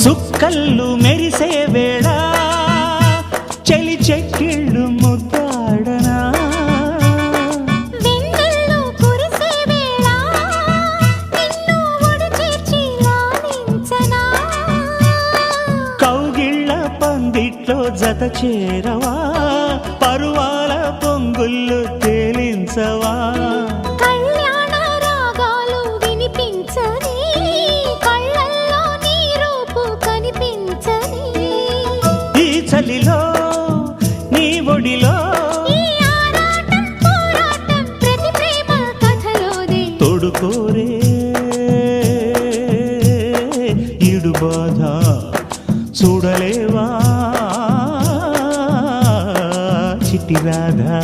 సుక్కళ్ళు మెరిసే వేళ చలి చెక్కిళ్ళు ముద్దాడనా వెన్నెల్లో కురిసే వేళ నిన్ను ఒడి చేర్చి లాలించనా కౌగిళ్ళ పందిట్లో జత చేరవా పరువాల పొంగుళ్ళు తేలించవా కళ్యాణ రాగాలు వినిపించని కళ్ళల్లో నీ రూపు కనిపించని ఈ చలిలో నీ ఒడిలో ఈ ఆరాటం పోరాటం ప్రతి ప్రేమ కథలోనే తోడుకోరే ఈడు బాధ చూడలేవా చిట్టి రాధా